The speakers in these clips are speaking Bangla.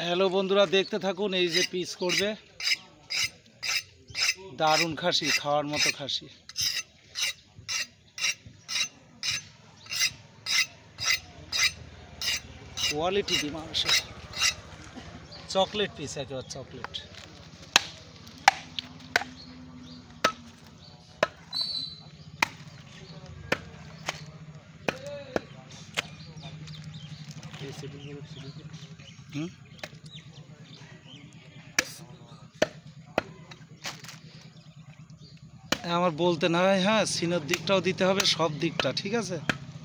হ্যালো বন্ধুরা, দেখতে থাকুন। এই যে পিস করবে, দারুণ খাসি, খাওয়ার মতো খাসি। কোয়ালিটি দি মাংস, চকলেট পিস, একেবারে চকলেট। আমার বলতে না হয়, হ্যাঁ, সিনের দিকটাও দিতে হবে, সব দিকটা ঠিক আছে।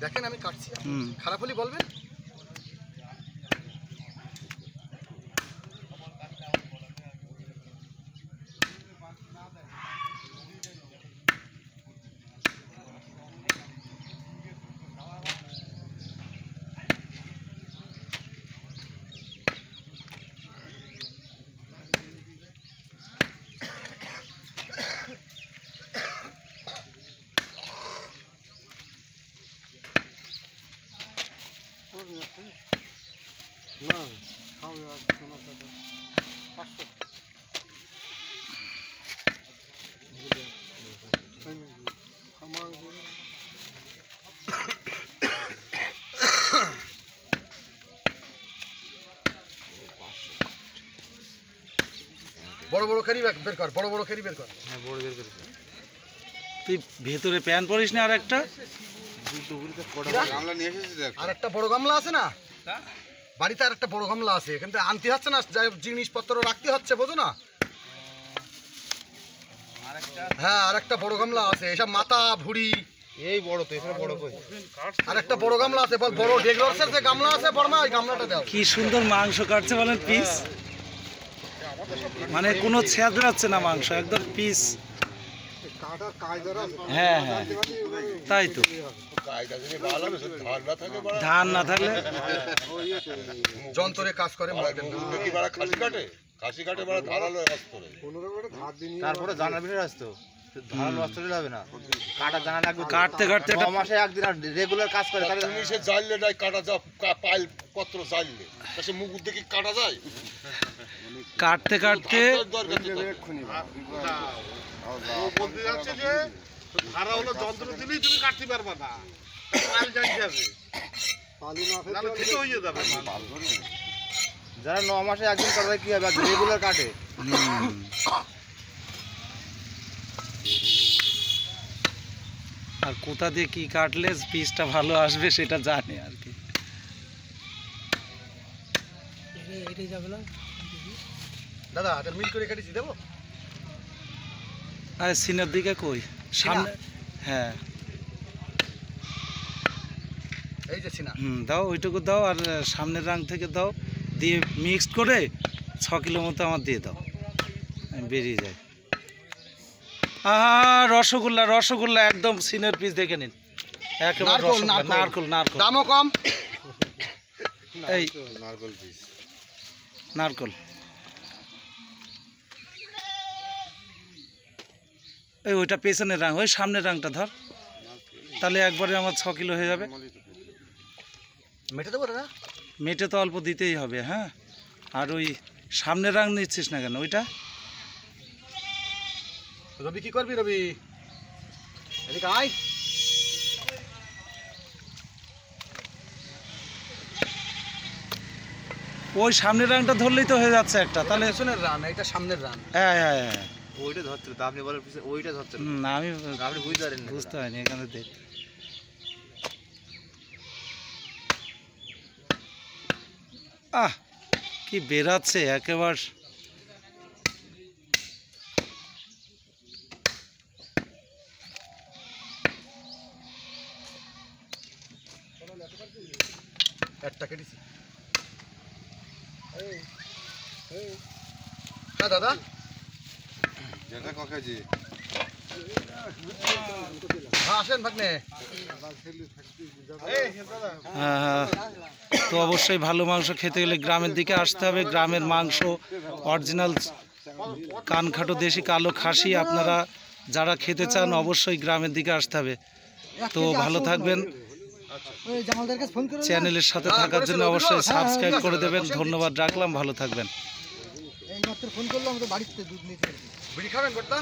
দেখেন আমি কাটছি, খারাপ হলে বলবেন। বড় বড় খেরি বের কর, বড় বড় খেরি বের কর। হ্যাঁ, বড় বের কর। তুই ভেতরে প্যান পরিস না? আর একটা গামলা নিয়ে এসেছিস? দেখ, আর একটা বড় গামলা আছে না বাড়িতে, আর একটা বড় গামলা আছে, কিন্তু আনতে হচ্ছে না, যাই জিনিসপত্র রাখতে হচ্ছে, বোঝো না? হ্যাঁ, আর একটা বড় গামলা আছে, এসব মাথা ভুড়ি এই বড় তো, এখানে বড় কই? আর একটা বড় গামলা আছে, বল বড় ডেগরসের যে গামলা আছে, বড় মা ওই গামলাটা দাও। কি সুন্দর মাংস কাটছে বলেন, পিস, মানে কোনো ছেদ যাচ্ছে না মাংস, একদম পিস। হ্যাঁ হ্যাঁ, তাই তো। ধান না থাকলে যন্ত্রে কাজ করে, তারপরে জানার বিষয় আসতো, ধারালো অস্ত্র হবে না, কাটা জানা লাগবে। কাটতে কাটতে মাসে একদিন রেগুলার কাজ করে, তাহলে তুমি সে জানলে নাই কাটা যা পাইল পত্র জানলে সে মুখ দেখি কাটা যায়। কাটতে কাটতে বলতে যাচ্ছে যে ধারা হলো যন্ত্র দিলেই তুমি কাটতে পারবা না, পাইল জানতে হবে, তাহলে খেতে হয়ে যাবে। যারা 9 মাসে একদিন কাটে কি হবে, রেগুলার কাটে। আর কোথা দিয়ে কি কাটলে পিসটা ভালো আসবে সেটা জানে আর কি। দাদা এটা মিল করে কাটিছি, দেবো? আর সিনের দিকে কই? সামনে, হ্যাঁ, এই যে সিনা। দাও, ওইটুকু দাও, আর সামনের রাং থেকে দাও, দিয়ে মিক্সড করে 6 কিলো মতো আমার দিয়ে দাও, আমি বেরিয়ে যাই। রসগোল্লা, রসগোল্লা একদম সিনের পিস দেখে নিন, একেবারে নারকল, নারকল, দামও কম। এই নারকেল পিস, নারকল, এই ওইটা পেছনের রাং, ওই সামনের রাংটা ধর, তাহলে একবারে আমার 6 কিলো হয়ে যাবে। মেটে দেবো দাদা? মেটে তো অল্প দিতেই হবে, হ্যাঁ। আর ওই সামনের রাং নিচ্ছিস না কেন? ওইটা রবি কি করবি? রবি এদিকে আয়। ওই সামনের রাংটা ধরলেই তো হয়ে যাচ্ছে একটা, তাহলে পেছনের রান, এটা সামনের রান। হ্যাঁ হ্যাঁ হ্যাঁ, ওইটা ধরছিল তো, আপনি বলেন ওইটা ধরছিল না, আমি আপনি বুঝতে পারেন, বুঝতে পারিনি, এখানে দেখ। কি বেরাচ্ছে একেবারে। একটা কেটেছি। হ্যাঁ দাদা, যেটা কাকাজি আসেন ভাগ্নে। তো অবশ্যই ভালো মাংস খেতে গেলে গ্রামের দিকে আসতে হবে। গ্রামের মাংস, অরিজিনাল কানখাটো দেশি কালো খাসি আপনারা যারা খেতে চান অবশ্যই গ্রামের দিকে আসতে হবে। তো ভালো থাকবেন, চ্যানেলের সাথে থাকার জন্য অবশ্যই সাবস্ক্রাইব করে দেবেন। ধন্যবাদ রাখলাম, ভালো থাকবেন। বিড়ি খাবেন কর্তা?